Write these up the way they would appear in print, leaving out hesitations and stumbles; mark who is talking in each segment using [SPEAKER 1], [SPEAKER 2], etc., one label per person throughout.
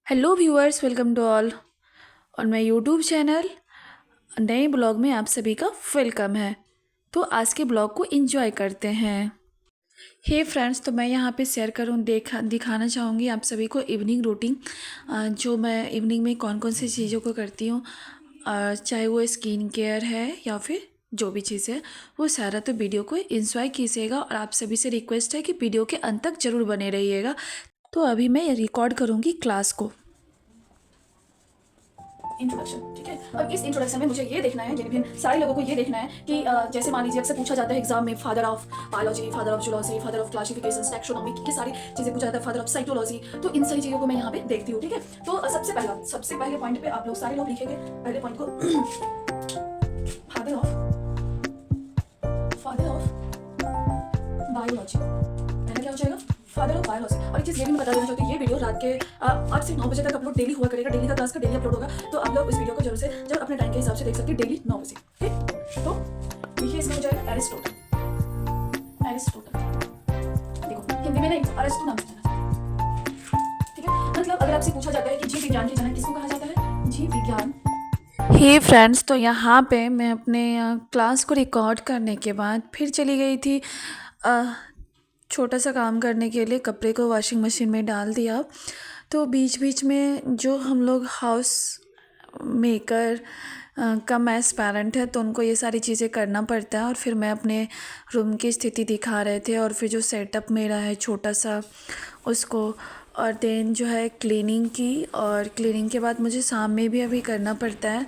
[SPEAKER 1] Hello viewers, welcome to all और मैं YouTube channel नए ब्लॉग में आप सभी का वेलकम है। तो आज के ब्लॉग को एंजॉय करते हैं। हे फ्रेंड्स, तो मैं यहाँ पे शेयर करूँ दिखाना चाहूँगी आप सभी को इवनिंग रूटीन, जो मैं इवनिंग में कौन कौन सी चीज़ों को करती हूँ, चाहे वो स्किन केयर है या फिर जो भी चीज़ है वो सारा। तो वीडियो को एंजॉय कीजिएगा और आप सभी से रिक्वेस्ट है कि वीडियो के अंत तक ज़रूर बने रहिएगा। तो अभी मैं रिकॉर्ड करूँगी क्लास को। इंट्रोडक्शन, ठीक है। अब इस इंट्रोडक्शन में मुझे ये देखना है, यानी फिर सारे लोगों को ये देखना है कि जैसे मान लीजिए अक्सर पूछा जाता है एग्जाम में, father of biology, father of zoology, father of classification, taxonomy की सारी चीज़ें पूछा जाता है, फादर ऑफ साइटोलॉजी। तो इन सारी चीज़ों को मैं यहाँ पे देखती हूँ, ठीक है। तो सबसे पहले पॉइंट पे आप लोग सारे लोग लिखेंगे पहले पॉइंट को। फादर ऑफ बायोलॉजी, पहले क्या हो जाएगा, फादर ऑफ बायोलॉजी। और एक चीज़ ये भी मैं बता देना चाहती हूँ, ये वीडियो रात के 8 से 9 बजे तक अपलोड डेली हुआ करेगा। डेली का क्लास का डेली अपलोड होगा, तो आप लोग इस वीडियो को जरूर से जब अपने टाइम के हिसाब से देख सकते हैं, डेली 9 बजे, ठीक। तो देखिए इसमें हो जाएगा एरिस्टोटल। देखो हिंदी में नहीं, अरिस्टो नाम से जाना जाता है, ठीक है। मतलब अगर आपसे पूछा जाता है कि जीव विज्ञान के जनक किसको कहा जाता है, जीव विज्ञान। हे फ्रेंड्स, तो यहाँ पे मैं अपने क्लास को रिकॉर्ड करने के बाद फिर चली गई थी छोटा सा काम करने के लिए। कपड़े को वॉशिंग मशीन में डाल दिया। तो बीच बीच में जो हम लोग हाउस मेकर कम एज पेरेंट है, तो उनको ये सारी चीज़ें करना पड़ता है। और फिर मैं अपने रूम की स्थिति दिखा रहे थे और फिर जो सेटअप मेरा है छोटा सा उसको, और देन जो है क्लीनिंग की। और क्लीनिंग के बाद मुझे शाम में भी अभी करना पड़ता है,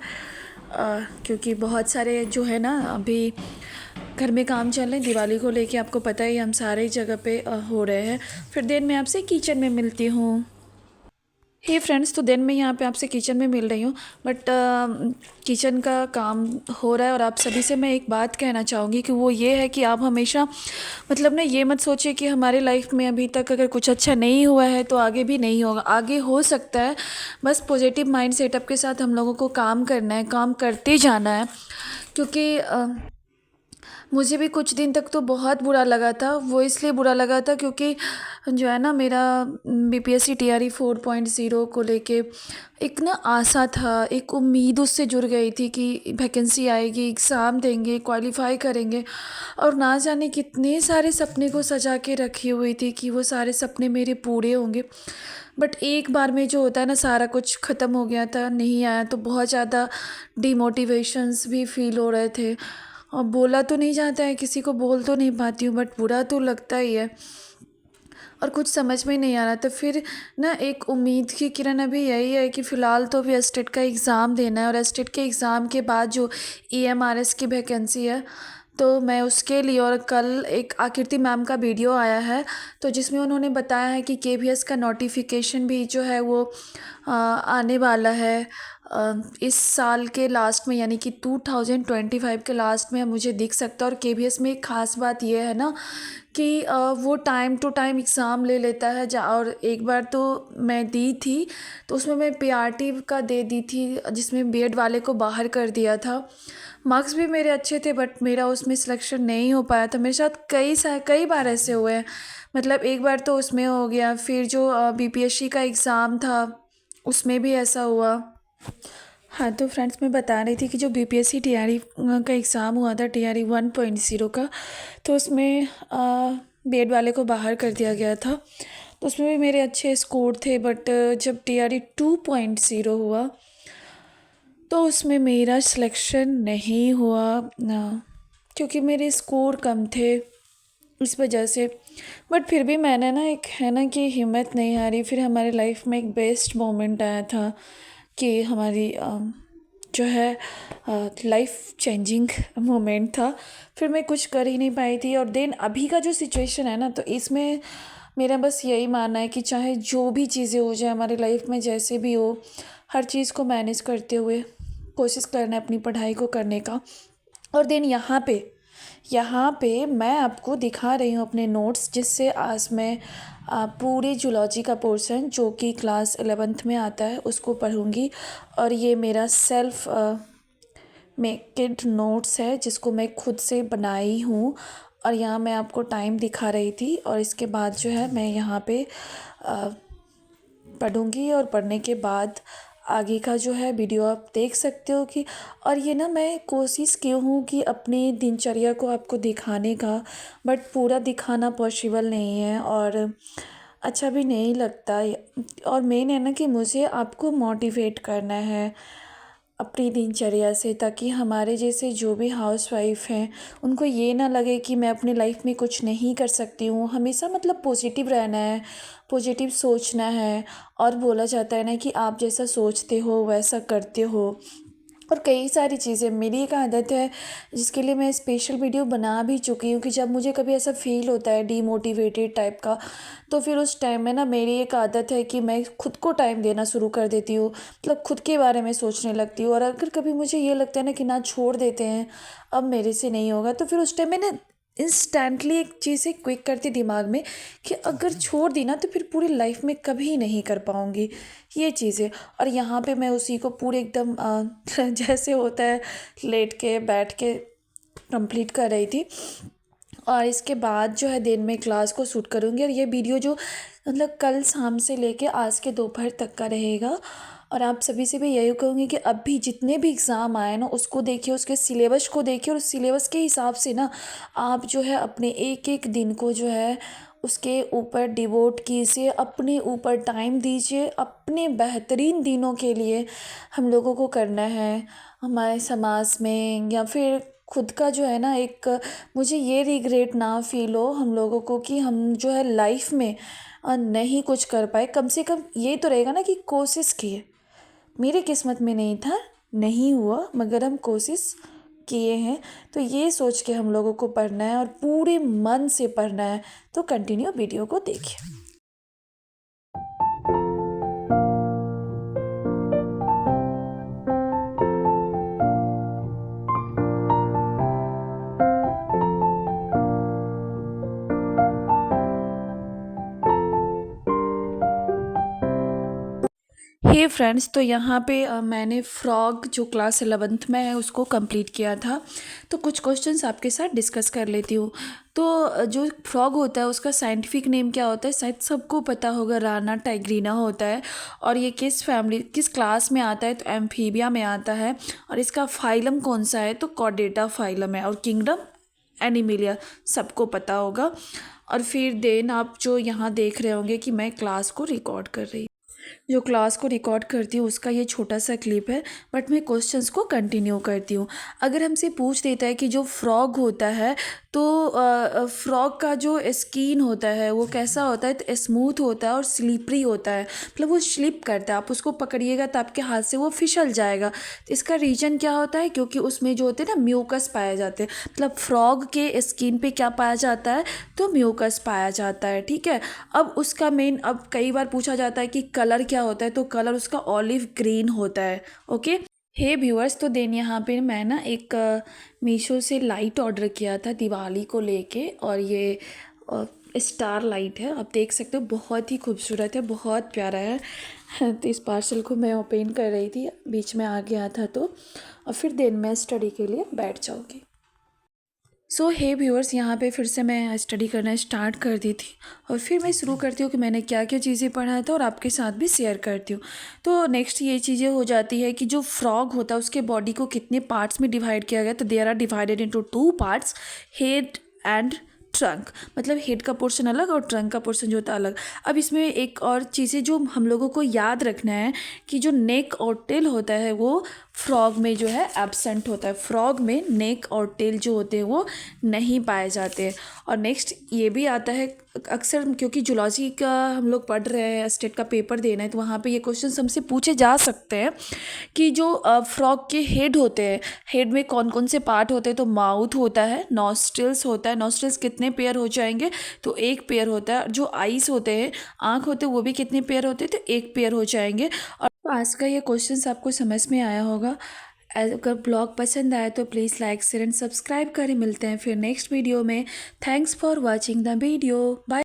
[SPEAKER 1] क्योंकि बहुत सारे जो है ना अभी घर में काम चल रहे हैं दिवाली को लेके। आपको पता ही हम सारे जगह पे हो रहे हैं। फिर देन मैं आपसे किचन में मिलती हूँ। हे फ्रेंड्स, तो देन मैं यहाँ पे आपसे किचन में मिल रही हूँ, बट किचन का काम हो रहा है। और आप सभी से मैं एक बात कहना चाहूँगी कि वो ये है कि आप हमेशा मतलब ना ये मत सोचिए कि हमारे लाइफ में अभी तक अगर कुछ अच्छा नहीं हुआ है तो आगे भी नहीं होगा। आगे हो सकता है, बस पॉजिटिव माइंड सेटअप के साथ हम लोगों को काम करना है, काम करते जाना है। क्योंकि मुझे भी कुछ दिन तक तो बहुत बुरा लगा था। वो इसलिए बुरा लगा था क्योंकि जो है ना मेरा बीपीएससी टीआरई 4.0 को लेके एक ना आशा था, एक उम्मीद उससे जुड़ गई थी कि वैकेंसी आएगी, एग्ज़ाम देंगे, क्वालिफाई करेंगे। और ना जाने कितने सारे सपने को सजा के रखी हुई थी कि वो सारे सपने मेरे पूरे होंगे। बट एक बार में जो होता है ना सारा कुछ ख़त्म हो गया था, नहीं आया। तो बहुत ज़्यादा डिमोटिवेशंस भी फील हो रहे थे। और बोला तो नहीं जाता है, किसी को बोल तो नहीं पाती हूँ, बट बुरा तो लगता ही है। और कुछ समझ में नहीं आ रहा था। फिर ना एक उम्मीद की किरण अभी यही है कि फ़िलहाल तो अभी एस्टेट का एग्ज़ाम देना है, और एस्टेट के एग्ज़ाम के बाद जो ईएमआरएस की वैकेंसी है तो मैं उसके लिए। और कल एक आकृति मैम का वीडियो आया है, तो जिसमें उन्होंने बताया है कि केवीएस का नोटिफिकेशन भी जो है वो आने वाला है इस साल के लास्ट में, यानी कि 2025 के लास्ट में मुझे दिख सकता है। और केवीएस में एक ख़ास बात ये है ना कि वो टाइम टू टाइम एग्ज़ाम ले लेता है। और एक बार तो मैं दी थी, तो उसमें मैं पीआरटी का दे दी थी, जिसमें बीएड वाले को बाहर कर दिया था। मार्क्स भी मेरे अच्छे थे, बट मेरा उसमें सिलेक्शन नहीं हो पाया था। मेरे साथ कई बार ऐसे हुए हैं। मतलब एक बार तो उसमें हो गया, फिर जो बीपीएससी का एग्ज़ाम था उसमें भी ऐसा हुआ। हाँ, तो फ्रेंड्स मैं बता रही थी कि जो बीपीएससी टीआरई का एग्ज़ाम हुआ था, टीआरई 1.0 का, तो उसमें बीएड वाले को बाहर कर दिया गया था। तो उसमें भी मेरे अच्छे स्कोर थे, बट जब टीआरई 2.0 हुआ तो उसमें मेरा सिलेक्शन नहीं हुआ ना, क्योंकि मेरे स्कोर कम थे इस वजह से। बट फिर भी मैंने ना एक है ना कि हिम्मत नहीं हारी। फिर हमारी लाइफ में एक बेस्ट मोमेंट आया था कि हमारी जो है लाइफ चेंजिंग मोमेंट था। फिर मैं कुछ कर ही नहीं पाई थी। और देन अभी का जो सिचुएशन है ना, तो इसमें मेरा बस यही मानना है कि चाहे जो भी चीज़ें हो जाए हमारी लाइफ में, जैसे भी हो, हर चीज़ को मैनेज करते हुए कोशिश करना है अपनी पढ़ाई को करने का। और देन यहाँ पे मैं आपको दिखा रही हूँ अपने नोट्स, जिससे आज मैं पूरी जूलॉजी का पोर्शन जो कि क्लास 11th में आता है उसको पढ़ूँगी। और ये मेरा सेल्फ मेकेड नोट्स है, जिसको मैं खुद से बनाई हूँ। और यहाँ मैं आपको टाइम दिखा रही थी, और इसके बाद जो है मैं यहाँ पे पढ़ूँगी और पढ़ने के बाद आगे का जो है वीडियो आप देख सकते हो कि और ये ना मैं कोशिश की हूँ कि अपनी दिनचर्या को आपको दिखाने का, बट पूरा दिखाना पॉसिबल नहीं है और अच्छा भी नहीं लगता। और मेन है ना कि मुझे आपको मोटिवेट करना है अपनी दिनचर्या से, ताकि हमारे जैसे जो भी हाउसवाइफ हैं उनको ये ना लगे कि मैं अपनी लाइफ में कुछ नहीं कर सकती हूँ। हमेशा मतलब पॉजिटिव रहना है, पॉजिटिव सोचना है। और बोला जाता है ना कि आप जैसा सोचते हो वैसा करते हो। और कई सारी चीज़ें मेरी एक आदत है जिसके लिए मैं स्पेशल वीडियो बना भी चुकी हूँ कि जब मुझे कभी ऐसा फील होता है डीमोटिवेटेड टाइप का, तो फिर उस टाइम में ना मेरी एक आदत है कि मैं खुद को टाइम देना शुरू कर देती हूँ, मतलब खुद के बारे में सोचने लगती हूँ। और अगर कभी मुझे ये लगता है ना कि ना छोड़ देते हैं, अब मेरे से नहीं होगा, तो फिर उस टाइम में ना इंस्टेंटली एक चीज़ें क्विक करती दिमाग में कि अगर छोड़ दी ना तो फिर पूरी लाइफ में कभी नहीं कर पाऊँगी ये चीज़ें। और यहाँ पे मैं उसी को पूरे एकदम जैसे होता है लेट के बैठ के कंप्लीट कर रही थी। और इसके बाद जो है दिन में क्लास को शूट करूँगी और ये वीडियो जो मतलब कल शाम से लेके आज के दोपहर तक का रहेगा। और आप सभी से भी यही कहूँगी कि अभी जितने भी एग्ज़ाम आए ना उसको देखिए, उसके सिलेबस को देखिए और उस सिलेबस के हिसाब से ना आप जो है अपने एक एक दिन को जो है उसके ऊपर डिवोट कीजिए, अपने ऊपर टाइम दीजिए, अपने बेहतरीन दिनों के लिए हम लोगों को करना है हमारे समाज में। या फिर खुद का जो है ना एक मुझे ये रिग्रेट ना फील हो हम लोगों को कि हम जो है लाइफ में नहीं कुछ कर पाए। कम से कम ये तो रहेगा ना कि कोशिश किए, मेरे किस्मत में नहीं था, नहीं हुआ, मगर हम कोशिश किए हैं। तो ये सोच के हम लोगों को पढ़ना है और पूरे मन से पढ़ना है। तो कंटिन्यू वीडियो को देखिए। हे फ्रेंड्स, तो यहाँ पे मैंने फ्रॉग जो क्लास 11th में है उसको कंप्लीट किया था। तो कुछ क्वेश्चंस आपके साथ डिस्कस कर लेती हूँ। तो जो फ्रॉग होता है उसका साइंटिफिक नेम क्या होता है, शायद सबको पता होगा, राना टाइग्रीना होता है। और ये किस फैमिली किस क्लास में आता है, तो एम्फीबिया में आता है। और इसका फाइलम कौन सा है, तो कॉर्डेटा फाइलम है। और किंगडम एनिमिलिया, सबको पता होगा। और फिर देन आप जो यहाँ देख रहे होंगे कि मैं क्लास को रिकॉर्ड कर रही, जो क्लास को रिकॉर्ड करती हूँ उसका ये छोटा सा क्लिप है, बट मैं क्वेश्चंस को कंटिन्यू करती हूँ। अगर हमसे पूछ देता है कि जो फ्रॉग होता है तो फ्रॉग का जो स्किन होता है वो कैसा होता है, तो स्मूथ होता है और स्लिपरी होता है, मतलब वो स्लिप करता है। आप उसको पकड़िएगा तो आपके हाथ से वो फिसल जाएगा। तो इसका रीज़न क्या होता है, क्योंकि उसमें जो होते हैं ना म्यूकस पाए जाते हैं। मतलब फ्रॉग के स्किन पे क्या पाया जाता है, तो म्यूकस पाया जाता है। ठीक है। अब उसका मेन, अब कई बार पूछा जाता है कि कलर क्या होता है, तो कलर उसका ऑलिव ग्रीन होता है। ओके। हे व्यूअर्स, तो देन यहाँ पे मैं ना एक मीशो से लाइट ऑर्डर किया था दिवाली को लेके, और ये स्टार लाइट है, आप देख सकते हो, बहुत ही खूबसूरत है, बहुत प्यारा है। तो इस पार्सल को मैं ओपन कर रही थी, बीच में आ गया था तो, और फिर देन मैं स्टडी के लिए बैठ जाऊँगी। सो हे व्यूअर्स, यहाँ पे फिर से मैं स्टडी करना स्टार्ट कर दी थी, और फिर मैं शुरू करती हूँ कि मैंने क्या क्या चीज़ें पढ़ा था और आपके साथ भी शेयर करती हूँ। तो नेक्स्ट ये चीज़ें हो जाती है कि जो फ्रॉग होता है उसके बॉडी को कितने पार्ट्स में डिवाइड किया गया, तो there are divided into 2 parts, head and trunk. मतलब हेड का पोर्शन अलग और ट्रंक का पोर्शन जो होता है अलग। अब इसमें एक और चीज़ें जो हम लोगों को याद रखना है कि जो नेक और टेल होता है वो फ्रॉग में जो है एब्सेंट होता है। फ्रॉग में नेक और टेल जो होते हैं वो नहीं पाए जाते। और नेक्स्ट ये भी आता है अक्सर, क्योंकि जूलॉजी का हम लोग पढ़ रहे हैं, स्टेट का पेपर देना है, तो वहाँ पे ये क्वेश्चन हमसे पूछे जा सकते हैं कि जो फ्रॉग के हेड होते हैं, हेड में कौन कौन से पार्ट होते हैं, तो माउथ होता है, नॉस्ट्रिल्स होता है, नॉस्ट्रिल्स कितने पेयर हो जाएंगे, तो एक पेयर होता है। जो आइस होते हैं, आँख होते हैं, वो भी कितने पेयर होते हैं, तो एक पेयर हो जाएंगे। और आज का ये क्वेश्चन आपको समझ में आया होगा। अगर ब्लॉग पसंद आए तो please like share and subscribe करें। मिलते हैं फिर नेक्स्ट वीडियो में। Thanks for watching the video. Bye.